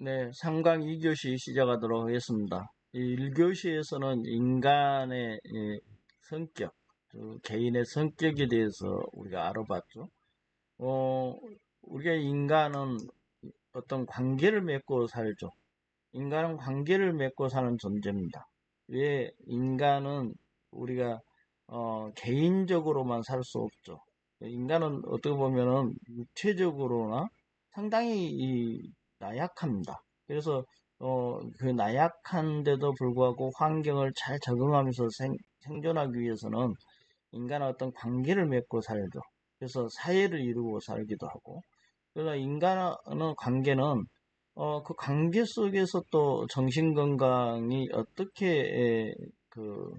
네, 3강 2교시 시작하도록 하겠습니다. 이 1교시에서는 인간의 성격, 개인의 성격에 대해서 우리가 알아봤죠. 어, 우리가 인간은 어떤 관계를 맺고 살죠. 인간은 관계를 맺고 사는 존재입니다. 왜 인간은 우리가 개인적으로만 살 수 없죠. 인간은 어떻게 보면은 육체적으로나 상당히 나약합니다. 그래서 그 나약한데도 불구하고 환경을 잘 적응하면서 생존하기 위해서는 인간은 어떤 관계를 맺고 살죠. 그래서 사회를 이루고 살기도 하고. 그러나 인간의 관계는 그 관계 속에서 또 정신 건강이 어떻게 그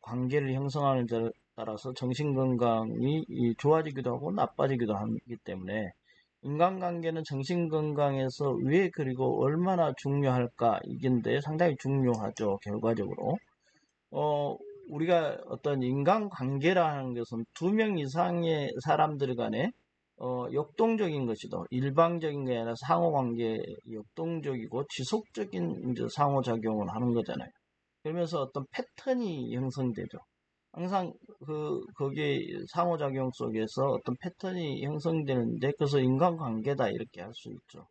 관계를 형성하는지에 따라서 정신 건강이 좋아지기도 하고 나빠지기도 하기 때문에 인간관계는 정신 건강에서 왜 그리고 얼마나 중요할까 이긴데 상당히 중요하죠. 결과적으로 어, 우리가 어떤 인간관계라는 것은 두 명 이상의 사람들 간에 역동적인 것이다. 일방적인 게 아니라 상호관계 역동적이고 지속적인 이제 상호작용을 하는 거잖아요. 그러면서 어떤 패턴이 형성되죠. 항상 거기에 상호작용 속에서 어떤 패턴이 형성되는데 그래서 인간관계다 이렇게 할 수 있죠.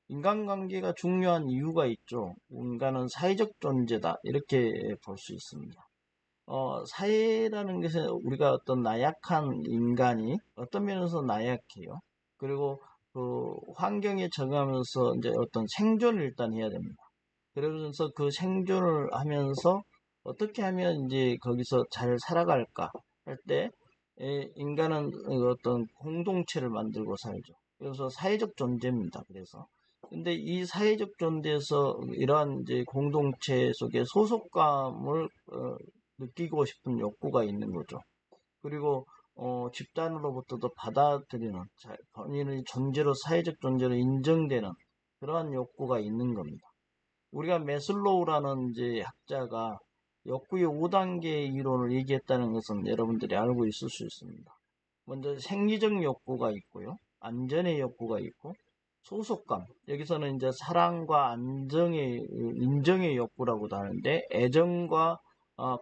인간관계가 중요한 이유가 있죠. 인간은 사회적 존재다 이렇게 볼 수 있습니다. 사회라는 것은 우리가 어떤 나약한 인간이 어떤 면에서 나약해요. 그리고 그 환경에 적응하면서 이제 어떤 생존을 일단 해야 됩니다. 그러면서 그 생존을 하면서 어떻게 하면 이제 거기서 잘 살아갈까 할 때 인간은 어떤 공동체를 만들고 살죠. 그래서 사회적 존재입니다. 그래서 근데 이 사회적 존재에서 이러한 이제 공동체 속에 소속감을 느끼고 싶은 욕구가 있는 거죠. 그리고 집단으로부터도 받아들이는 본인의 존재로 사회적 존재로 인정되는 그러한 욕구가 있는 겁니다. 우리가 메슬로우라는 이제 학자가 욕구의 5단계 이론을 얘기했다는 것은 여러분들이 알고 있을 수 있습니다. 먼저 생리적 욕구가 있고요. 안전의 욕구가 있고 소속감. 여기서는 이제 사랑과 안정의 인정의 욕구라고도 하는데 애정과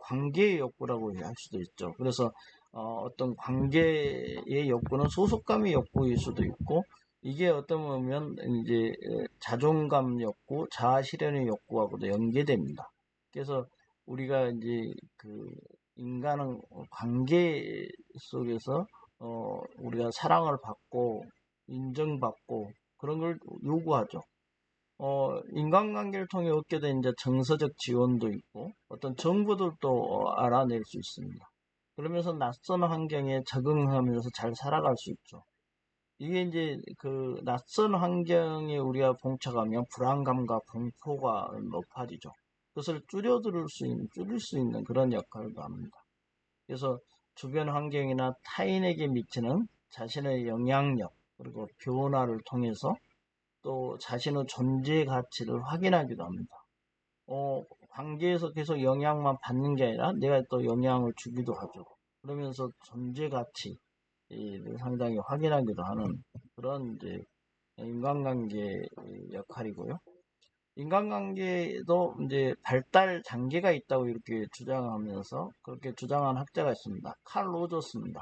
관계의 욕구라고 할 수도 있죠. 그래서 어떤 관계의 욕구는 소속감의 욕구일 수도 있고 이게 어떤 보면 이제 자존감 욕구, 자아 실현의 욕구하고도 연계됩니다. 그래서 우리가 이제 그 인간은 관계 속에서 우리가 사랑을 받고 인정받고 그런 걸 요구하죠. 인간관계를 통해 얻게 된 이제 정서적 지원도 있고 어떤 정보들도 알아낼 수 있습니다. 그러면서 낯선 환경에 적응하면서 잘 살아갈 수 있죠. 이게 이제 그 낯선 환경에 우리가 봉착하면 불안감과 공포가 높아지죠. 그것을 줄일 수 있는 그런 역할도 합니다. 그래서 주변 환경이나 타인에게 미치는 자신의 영향력, 그리고 변화를 통해서 또 자신의 존재 가치를 확인하기도 합니다. 관계에서 계속 영향만 받는 게 아니라 내가 또 영향을 주기도 하죠. 그러면서 존재 가치를 상당히 확인하기도 하는 그런 이제 인간관계 역할이고요. 인간관계도 이제 발달 단계가 있다고 이렇게 주장하면서 그렇게 주장한 학자가 있습니다. 칼 로저스입니다.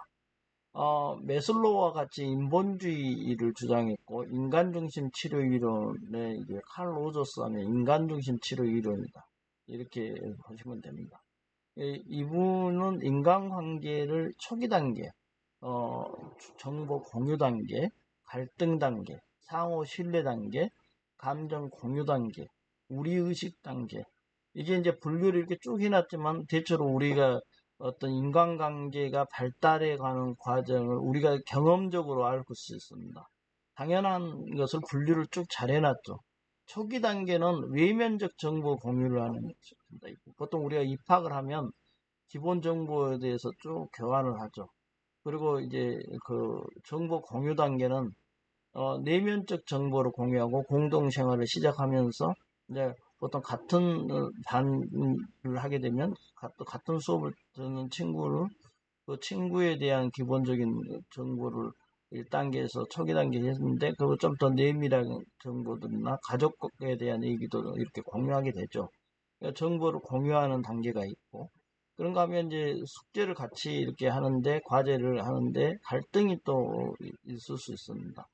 메슬로우와 같이 인본주의를 주장했고 인간중심 치료 이론의 이제 칼 로저스 하면 인간중심 치료 이론이다. 이렇게 보시면 됩니다. 이분은 인간관계를 초기 단계, 어, 정보 공유 단계, 갈등 단계, 상호 신뢰 단계, 감정 공유 단계, 우리의식 단계. 이게 이제 분류를 이렇게 쭉 해놨지만 대체로 우리가 어떤 인간관계가 발달해가는 과정을 우리가 경험적으로 알 수 있습니다. 당연한 것을 분류를 쭉 잘 해놨죠. 초기 단계는 외면적 정보 공유를 하는 것입니다. 보통 우리가 입학을 하면 기본 정보에 대해서 쭉 교환을 하죠. 그리고 이제 그 정보 공유 단계는 내면적 정보를 공유하고 공동 생활을 시작하면서 이제 보통 같은 반을 하게 되면 같은 수업을 듣는 친구를 그 친구에 대한 기본적인 정보를 1단계에서 초기 단계 했는데 그거 좀 더 내밀한 정보들이나 가족에 대한 얘기도 이렇게 공유하게 되죠. 그러니까 정보를 공유하는 단계가 있고 그런가 하면 이제 숙제를 같이 이렇게 하는데 과제를 하는데 갈등이 또 있을 수 있습니다.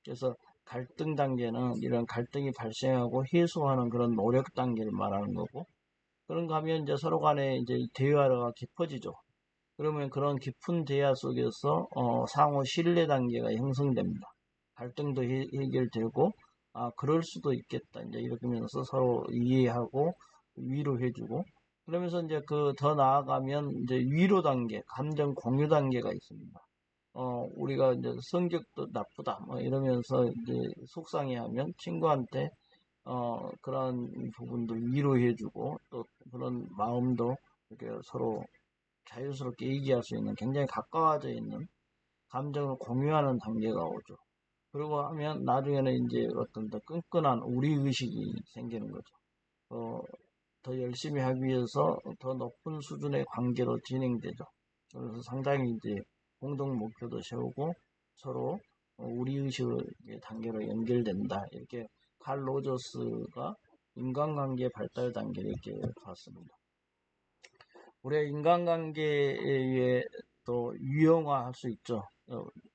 그래서 갈등 단계는 이런 갈등이 발생하고 해소하는 그런 노력 단계를 말하는 거고 그런가 하면 이제 서로 간에 이제 대화가 깊어지죠. 그러면 그런 깊은 대화 속에서 상호 신뢰 단계가 형성됩니다. 갈등도 해결되고 그럴 수도 있겠다. 이제 이렇게 하면서 서로 이해하고 위로해주고 그러면서 이제 그 더 나아가면 이제 위로 단계, 감정 공유 단계가 있습니다. 우리가 이제 성격도 나쁘다 뭐 이러면서 이제 속상해하면 친구한테 그런 부분들 위로해주고 또 그런 마음도 이렇게 서로 자유스럽게 얘기할 수 있는 굉장히 가까워져 있는 감정을 공유하는 단계가 오죠. 그리고 하면 나중에는 이제 어떤 더 끈끈한 우리 의식이 생기는 거죠. 더 열심히 하기 위해서 더 높은 수준의 관계로 진행되죠. 그래서 상당히 이제 공동 목표도 세우고 서로 우리 의식의 단계로 연결된다. 이렇게 칼 로저스가 인간관계 발달 단계를 이렇게 봤습니다. 우리가 인간관계에 또 유형화할 수 있죠.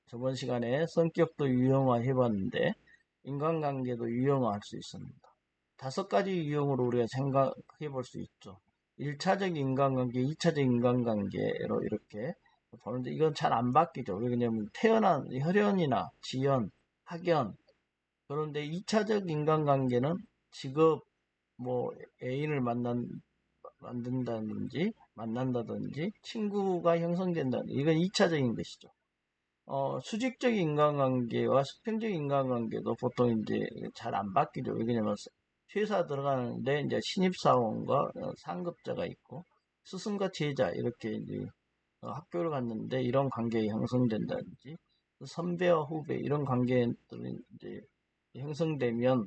저번 시간에 성격도 유형화 해봤는데 인간관계도 유형화할 수 있습니다. 5가지 유형으로 우리가 생각해 볼 수 있죠. 1차적 인간관계, 2차적 인간관계로 이렇게 보는데 이건 잘 안 바뀌죠. 왜냐하면 태어난 혈연이나 지연, 학연 그런데 2차적 인간관계는 직업, 뭐 애인을 만든다든지 만난다든지 친구가 형성된다든지 이건 2차적인 것이죠. 수직적 인간관계와 수평적 인간관계도 보통 이제 잘 안 바뀌죠. 왜냐면 회사 들어가는데 이제 신입사원과 상급자가 있고 스승과 제자 이렇게 이제 학교를 갔는데 이런 관계가 형성된다든지 선배와 후배 이런 관계들이 이제 형성되면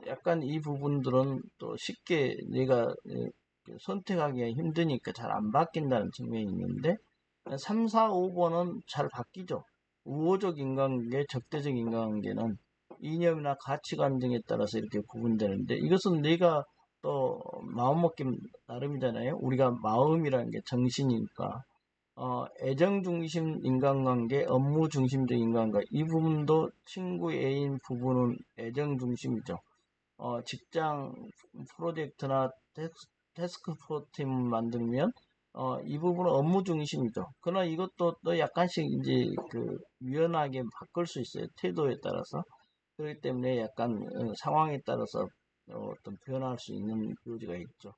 약간 이 부분들은 또 쉽게 내가 선택하기가 힘드니까 잘 안 바뀐다는 측면이 있는데 3, 4, 5번은 잘 바뀌죠. 우호적 인간관계, 적대적 인간관계는 이념이나 가치관 등에 따라서 이렇게 구분되는데 이것은 내가 또 마음먹기 나름이잖아요. 우리가 마음이라는 게 정신이니까 애정 중심 인간관계, 업무 중심적 인간관계 이 부분도 친구, 애인 부분은 애정 중심이죠. 직장 프로젝트나 태스크 프로팀 만들면 이 부분은 업무 중심이죠. 그러나 이것도 또 약간씩 이제 그 유연하게 바꿀 수 있어요. 태도에 따라서. 그렇기 때문에 약간 상황에 따라서 어떤 표현할 수 있는 요지가 있죠.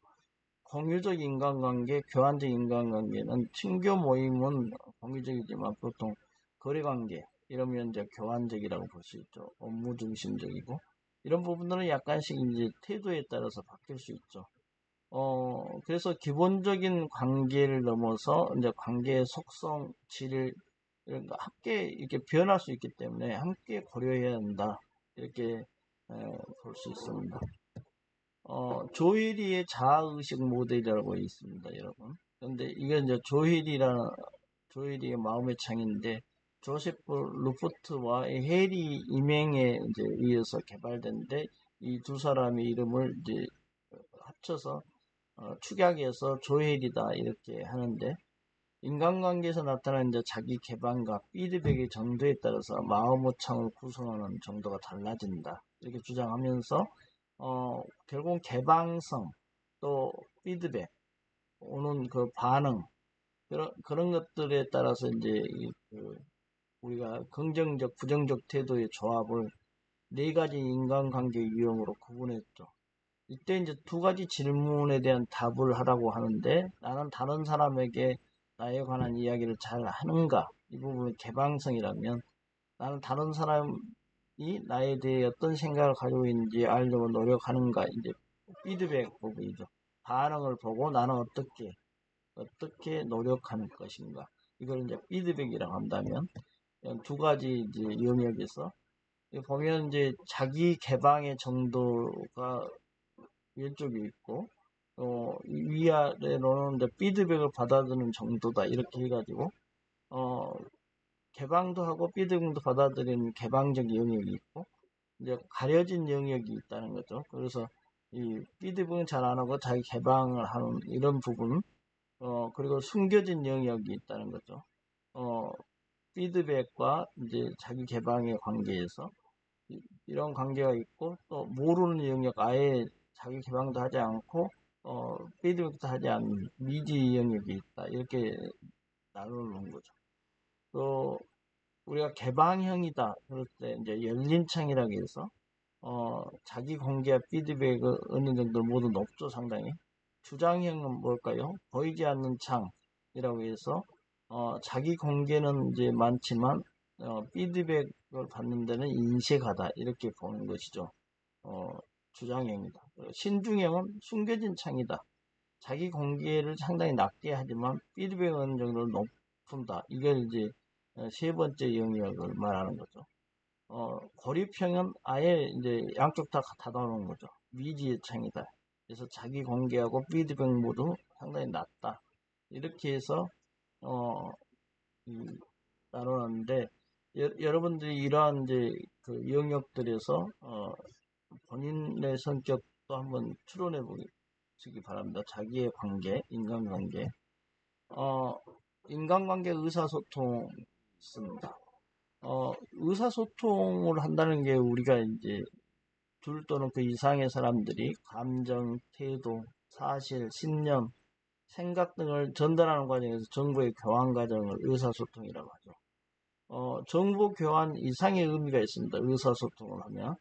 공유적 인간관계, 교환적 인간관계는 친교 모임은 공유적이지만 보통 거래관계 이러면 이제 교환적이라고 볼 수 있죠. 업무 중심적이고 이런 부분들은 약간씩 이제 태도에 따라서 바뀔 수 있죠. 그래서 기본적인 관계를 넘어서 이제 관계의 속성, 질 이런 거 함께 이렇게 변할 수 있기 때문에 함께 고려해야 한다. 이렇게 볼 수 있습니다. 조혜리의 자아의식 모델이라고 있습니다, 여러분. 근데 이게 이제 조혜리의 마음의 창인데, 조세프 루포트와 해리 이맹에 이제 의해서 개발된데, 이 두 사람의 이름을 이제 합쳐서 축약해서 조혜리다 이렇게 하는데, 인간관계에서 나타나는 이제 자기 개방과 피드백의 정도에 따라서 마음의 창을 구성하는 정도가 달라진다. 이렇게 주장하면서 결국 개방성 또 피드백 오는 그 반응 그런 것들에 따라서 이제 우리가 긍정적 부정적 태도의 조합을 4가지 인간관계 유형으로 구분했죠. 이때 이제 2가지 질문에 대한 답을 하라고 하는데 나는 다른 사람에게 나에 관한 이야기를 잘 하는가 이 부분은 개방성이라면 나는 다른 사람이 나에 대해 어떤 생각을 가지고 있는지 알려고 노력하는가 이제 피드백 부분이죠. 반응을 보고 나는 어떻게 노력하는 것인가 이걸 이제 피드백이라고 한다면 2가지 이제 영역에서 보면 이제 자기 개방의 정도가 왼쪽에 있고 위아래로는 이제 피드백을 받아들이는 정도다 이렇게 해가지고 개방도 하고 피드백도 받아들이는 개방적 영역이 있고 이제 가려진 영역이 있다는 거죠. 그래서 이 피드백은 잘 안 하고 자기 개방을 하는 이런 부분, 그리고 숨겨진 영역이 있다는 거죠. 어, 피드백과 이제 자기 개방의 관계에서 이런 관계가 있고 또 모르는 영역 아예 자기 개방도 하지 않고 피드백도 하지 않는 미지 영역이 있다 이렇게 나누는 거죠. 또 우리가 개방형이다 그럴 때 이제 열린 창이라고 해서 자기 공개와 피드백을 어느 정도 모두 높죠 상당히. 주장형은 뭘까요? 보이지 않는 창이라고 해서 자기 공개는 이제 많지만 피드백을 받는 데는 인색하다 이렇게 보는 것이죠. 어, 주장형이다. 신중형은 숨겨진 창이다. 자기 공개를 상당히 낮게 하지만 피드백은 어느 정도 높은다. 이걸 이제 세 번째 영역을 말하는 거죠. 고립형은 아예 이제 양쪽 다 닫아놓은 거죠. 미지의 창이다. 그래서 자기 공개하고 피드백 모두 상당히 낮다. 이렇게 해서 어, 나눠놨는데 여러분들이 이러한 이제 그 영역들에서 본인의 성격도 한번 추론해 보시기 바랍니다. 자기의 관계, 인간관계, 어, 인간관계 의사소통 있습니다. 의사소통을 한다는 게 우리가 이제 둘 또는 그 이상의 사람들이 감정, 태도, 사실, 신념, 생각 등을 전달하는 과정에서 정보의 교환 과정을 의사소통이라고 하죠. 정보 교환 이상의 의미가 있습니다. 의사소통을 하면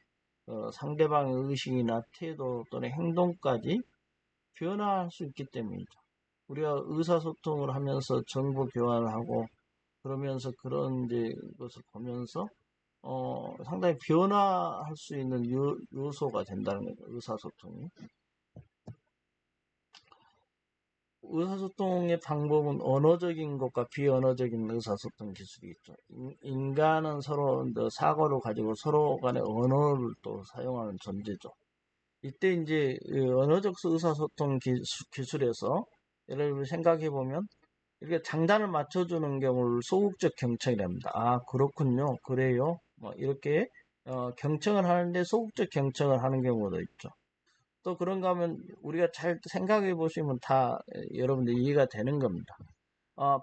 상대방의 의식이나 태도 또는 행동까지 변화할 수 있기 때문이죠. 우리가 의사소통을 하면서 정보 교환을 하고 그러면서 그런 이제 것을 보면서 상당히 변화할 수 있는 요소가 된다는 거죠. 의사소통이. 의사소통의 방법은 언어적인 것과 비언어적인 의사소통 기술이 있죠. 인간은 서로 사고를 가지고 서로 간의 언어를 또 사용하는 존재죠. 이때 이제 언어적 의사소통 기술에서 예를 들면 생각해 보면 이렇게 장단을 맞춰주는 경우를 소극적 경청이랍니다. 아, 그렇군요. 그래요. 뭐 이렇게 경청을 하는데 소극적 경청을 하는 경우도 있죠. 또 그런가 하면 우리가 잘 생각해 보시면 다 여러분들 이해가 되는 겁니다.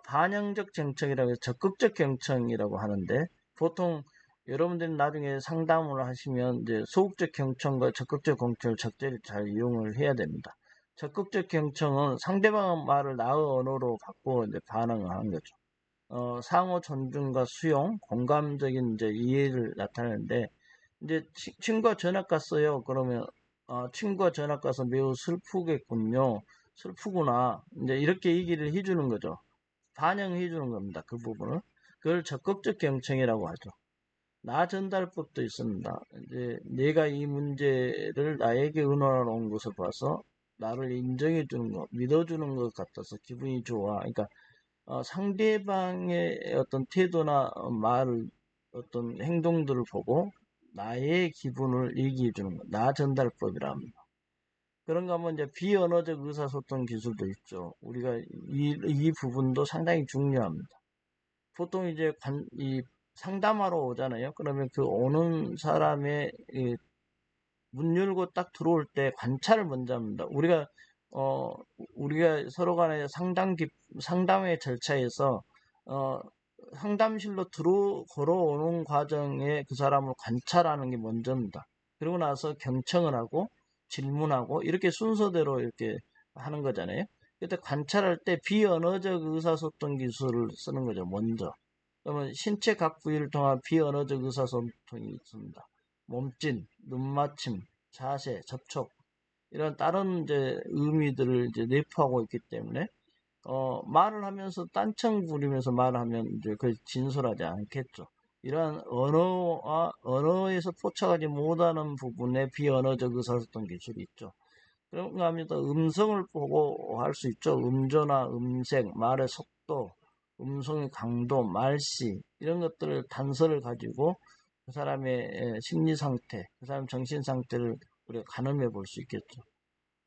반영적 경청이라고 해서 적극적 경청이라고 하는데 보통 여러분들이 나중에 상담을 하시면 이제 소극적 경청과 적극적 경청을 적절히 잘 이용을 해야 됩니다. 적극적 경청은 상대방의 말을 나의 언어로 바꾸어 이제 반응을 하는 거죠. 상호 존중과 수용, 공감적인 이제 이해를 나타내는데 이제 친구가 전학 갔어요. 그러면 친구가 전학 가서 매우 슬프겠군요. 슬프구나. 이제 이렇게 얘기를 해주는 거죠. 반영해 주는 겁니다. 그 부분을. 그걸 적극적 경청이라고 하죠. 나 전달법도 있습니다. 이제 내가 이 문제를 나에게 의논하러 온 것을 봐서 나를 인정해 주는 것, 믿어주는 것 같아서 기분이 좋아. 그러니까 상대방의 어떤 태도나 말, 어떤 행동들을 보고 나의 기분을 얘기해 주는 것, 나 전달법이라 합니다. 그런가 하면 이제 비언어적 의사소통 기술도 있죠. 우리가 이 부분도 상당히 중요합니다. 보통 이제 이 상담하러 오잖아요. 그러면 그 오는 사람의 문 열고 딱 들어올 때 관찰을 먼저 합니다. 어, 우리가 서로 간에 상담의 절차에서, 어, 상담실로 걸어오는 과정에 그 사람을 관찰하는 게 먼저입니다. 그러고 나서 경청을 하고 질문하고 이렇게 순서대로 이렇게 하는 거잖아요. 그때 관찰할 때 비언어적 의사소통 기술을 쓰는 거죠, 먼저. 그러면 신체 각 부위를 통한 비언어적 의사소통이 있습니다. 몸짓, 눈맞춤, 자세, 접촉 이런 다른 이제 의미들을 이제 내포하고 있기 때문에 말을 하면서 딴청 부리면서 말하면 이제 그 진솔하지 않겠죠. 이러한 언어에서 포착하지 못하는 부분에 비언어적 의사소통 기술이 있죠. 그런가 하면 또 음성을 보고 할 수 있죠. 음조나 음색, 말의 속도, 음성의 강도, 말씨 이런 것들을 단서를 가지고 그 사람의 심리 상태, 그 사람 정신 상태를 우리가 가늠해 볼 수 있겠죠.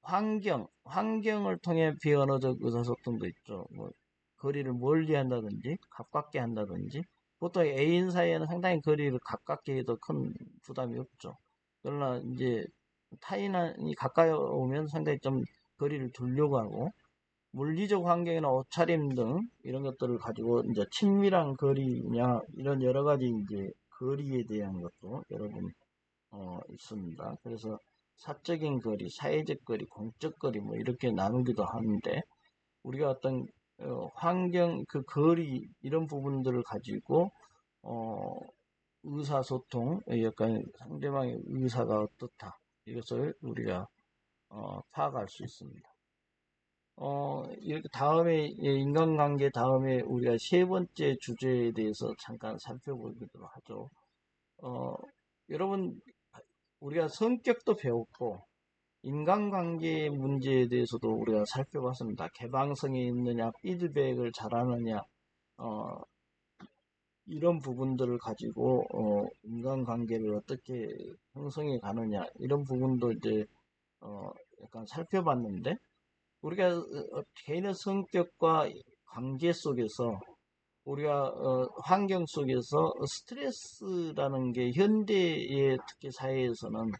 환경을 통해 비언어적 의사소통도 있죠. 뭐 거리를 멀리 한다든지 가깝게 한다든지 보통 애인 사이에는 상당히 거리를 가깝게 해도 큰 부담이 없죠. 그러나 이제 타인이 가까이 오면 상당히 좀 거리를 두려고 하고, 물리적 환경이나 옷차림 등 이런 것들을 가지고 이제 친밀한 거리냐 이런 여러 가지 이제 거리에 대한 것도 여러분 있습니다. 그래서 사적인 거리, 사회적 거리, 공적 거리 뭐 이렇게 나누기도 하는데, 우리가 어떤 환경 그 거리 이런 부분들을 가지고 어, 의사소통, 약간 상대방의 의사가 어떻다 이것을 우리가 파악할 수 있습니다. 이렇게 다음에 인간관계 다음에 우리가 세 번째 주제에 대해서 잠깐 살펴보도록 하죠. 어, 여러분 우리가 성격도 배웠고 인간관계 문제에 대해서도 우리가 살펴봤습니다. 개방성이 있느냐, 피드백을 잘하느냐, 어, 이런 부분들을 가지고 인간관계를 어떻게 형성해 가느냐 이런 부분도 이제 약간 살펴봤는데, 우리가 개인의 성격과 관계 속에서 우리가 환경 속에서 스트레스라는 게 현대의 특히 사회에서는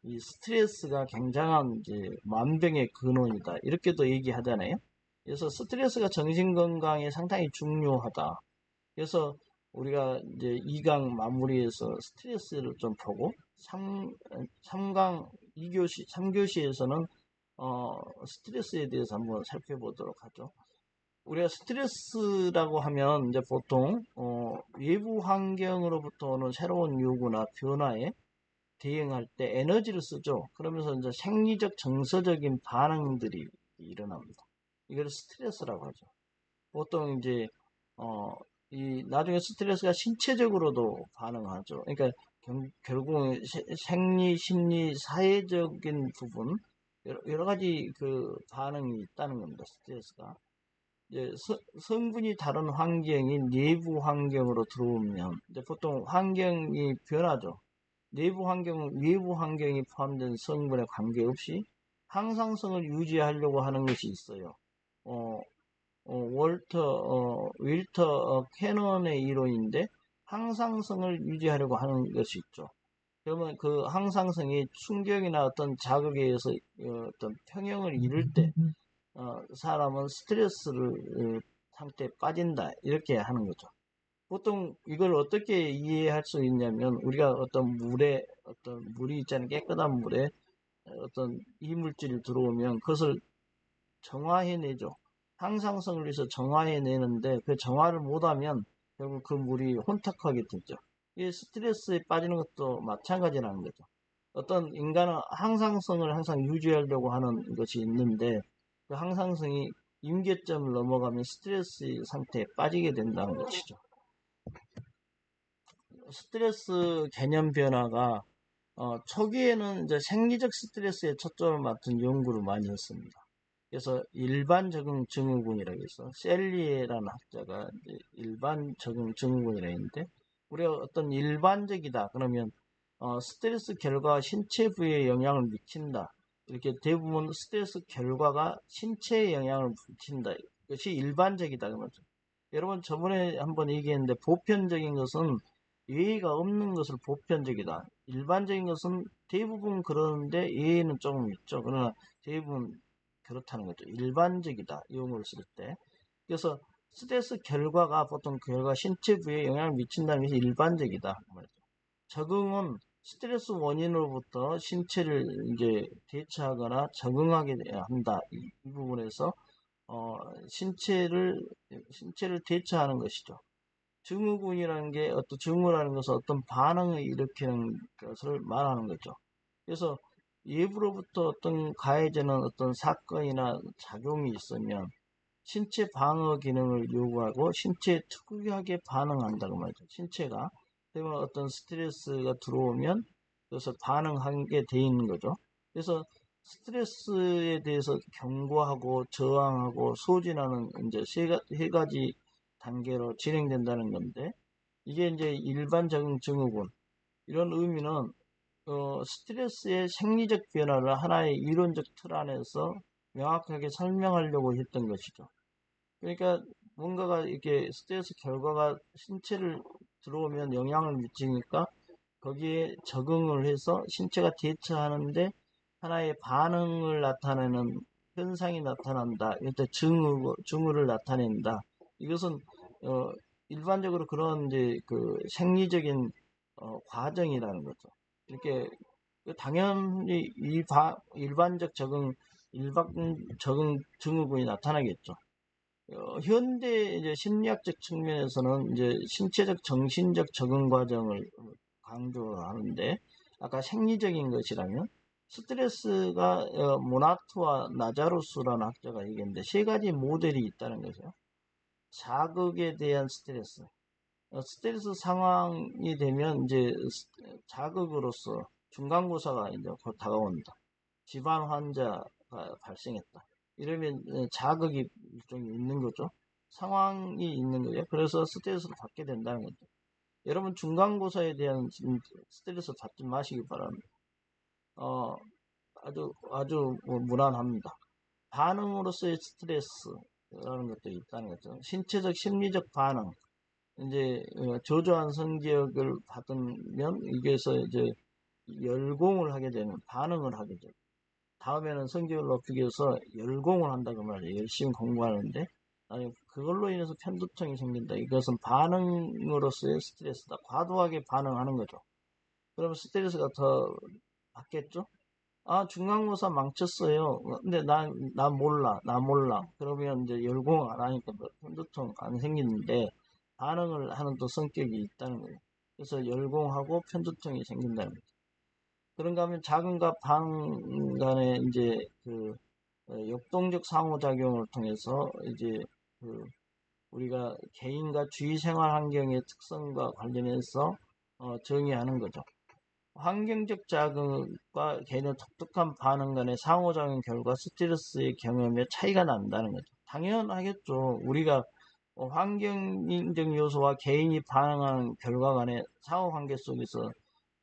이 스트레스가 굉장한 이제 만병의 근원이다 이렇게도 얘기하잖아요. 그래서 스트레스가 정신 건강에 상당히 중요하다. 그래서 우리가 이제 2강 마무리해서 스트레스를 좀 보고 3강 2교시 3교시에서는 스트레스에 대해서 한번 살펴보도록 하죠. 우리가 스트레스라고 하면 이제 보통 외부 환경으로부터 오는 새로운 요구나 변화에 대응할 때 에너지를 쓰죠. 그러면서 이제 생리적 정서적인 반응들이 일어납니다. 이걸 스트레스라고 하죠. 보통 이제 이 나중에 스트레스가 신체적으로도 반응하죠. 그러니까 결국은 생리, 심리, 사회적인 부분 여러 가지 그 반응이 있다는 겁니다. 스트레스가. 이제 성분이 다른 환경이 내부 환경으로 들어오면 이제 보통 환경이 변하죠. 내부 환경은 외부 환경이 포함된 성분에 관계없이 항상성을 유지하려고 하는 것이 있어요. 어, 윌터 캐넌의 이론인데, 항상성을 유지하려고 하는 것이 있죠. 그러면 그 항상성이 충격이나 어떤 자극에 의해서 어떤 평형을 이룰 때 사람은 스트레스를 상태에 빠진다 이렇게 하는 거죠. 보통 이걸 어떻게 이해할 수 있냐면, 우리가 어떤 물이 있잖아요. 깨끗한 물에 어떤 이물질이 들어오면 그것을 정화해내죠. 항상성을 위해서 정화해내는데 그 정화를 못하면 결국 그 물이 혼탁하게 되죠. 이 스트레스에 빠지는 것도 마찬가지라는 거죠. 어떤 인간은 항상성을 항상 유지하려고 하는 것이 있는데, 그 항상성이 임계점을 넘어가면 스트레스 상태에 빠지게 된다는 것이죠. 스트레스 개념 변화가 초기에는 이제 생리적 스트레스에 초점을 맞춘 연구를 많이 했습니다. 그래서 일반 적응 증후군이라고 해서 셀리에라는 학자가 일반 적응 증후군이라고 했는데, 우리가 어떤 일반적이다 그러면 스트레스 결과가 신체 부위에 영향을 미친다, 이렇게 대부분 스트레스 결과가 신체에 영향을 미친다, 이것이 일반적이다 그러죠. 여러분 저번에 한번 얘기했는데, 보편적인 것은 예의가 없는 것을 보편적이다, 일반적인 것은 대부분 그러는데 예의는 조금 있죠. 그러나 대부분 그렇다는 거죠. 일반적이다 이용을 쓸 때. 그래서 스트레스 결과가 보통 결과 신체 부위에 영향을 미친다는 것이 일반적이다 말이죠. 적응은 스트레스 원인으로부터 신체를 이제 대처하거나 적응하게 한다. 이 부분에서 신체를 대처하는 것이죠. 증후군이라는 게 증후라는 것은 어떤 반응을 일으키는 것을 말하는 거죠. 그래서 외부로부터 어떤 가해지는 어떤 사건이나 작용이 있으면 신체 방어 기능을 요구하고 신체에 특유하게 반응한다고 말이죠. 신체가 때문에 어떤 스트레스가 들어오면 그래서 반응하게 돼 있는 거죠. 그래서 스트레스에 대해서 경고하고 저항하고 소진하는 이제 세 가지 단계로 진행된다는 건데, 이게 이제 일반적인 증후군, 이런 의미는 스트레스의 생리적 변화를 하나의 이론적 틀 안에서 명확하게 설명하려고 했던 것이죠. 그러니까 뭔가가 이렇게 스트레스 결과가 신체를 들어오면 영향을 미치니까 거기에 적응을 해서 신체가 대처하는데 하나의 반응을 나타내는 현상이 나타난다. 이때 증후를 나타낸다. 이것은 어, 일반적으로 그런 이제 그 생리적인 과정이라는 거죠. 이렇게 당연히 일반적 적응 증후군이 나타나겠죠. 현대 이제 심리학적 측면에서는 이제 신체적 정신적 적응 과정을 강조하는데 아까 생리적인 것이라면 스트레스가 모나트와 나자로스라는 학자가 얘기했는데 세 가지 모델이 있다는 거죠. 자극에 대한 스트레스. 스트레스 상황이 되면 이제 자극으로서 중간고사가 이제 곧 다가온다. 집안 환자가 발생했다. 이러면 자극이 일종의 있는 거죠. 상황이 있는 거예요. 그래서 스트레스를 받게 된다는 거죠. 여러분 중간고사에 대한 스트레스 받지 마시기 바랍니다. 아주 무난합니다. 반응으로서의 스트레스라는 것도 있다는 거죠. 신체적, 심리적 반응. 이제 저조한 성격을 받으면 여기에서 이제 열공을 하게 되는 반응을 하게 되죠. 다음에는 성적을 높이기 위해서 열공을 한다고 말이에요. 열심히 공부하는데 아니 그걸로 인해서 편두통이 생긴다. 이것은 반응으로서의 스트레스다. 과도하게 반응하는 거죠. 그러면 스트레스가 더 받겠죠? 아, 중간고사 망쳤어요. 근데 나 몰라. 그러면 이제 열공 안 하니까 편두통 안 생기는데 반응을 하는 또 성격이 있다는 거예요. 그래서 열공하고 편두통이 생긴다는 거죠. 그런가 하면 자금과 방 간의 이제 그 역동적 상호작용을 통해서 이제 그 우리가 개인과 주위 생활 환경의 특성과 관련해서 정의하는 거죠. 환경적 자극과 개인의 독특한 반응 간의 상호작용 결과 스트레스의 경험에 차이가 난다는 거죠. 당연하겠죠. 우리가 환경적 요소와 개인이 반응하는 결과 간의 상호관계 속에서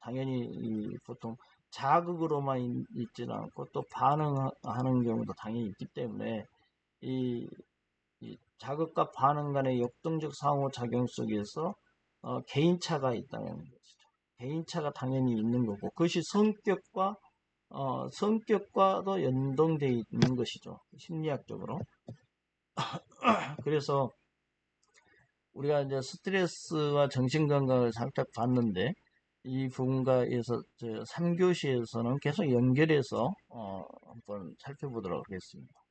당연히 보통 자극으로만 있지는 않고 또 반응하는 경우도 당연히 있기 때문에 이, 이 자극과 반응 간의 역동적 상호작용 속에서 개인차가 있다는 것이죠. 개인차가 당연히 있는 거고 그것이 성격과도 연동되어 있는 것이죠. 심리학적으로. 그래서 우리가 이제 스트레스와 정신건강을 살짝 봤는데 이 부분과에서 3교시에서는 계속 연결해서 한번 살펴보도록 하겠습니다.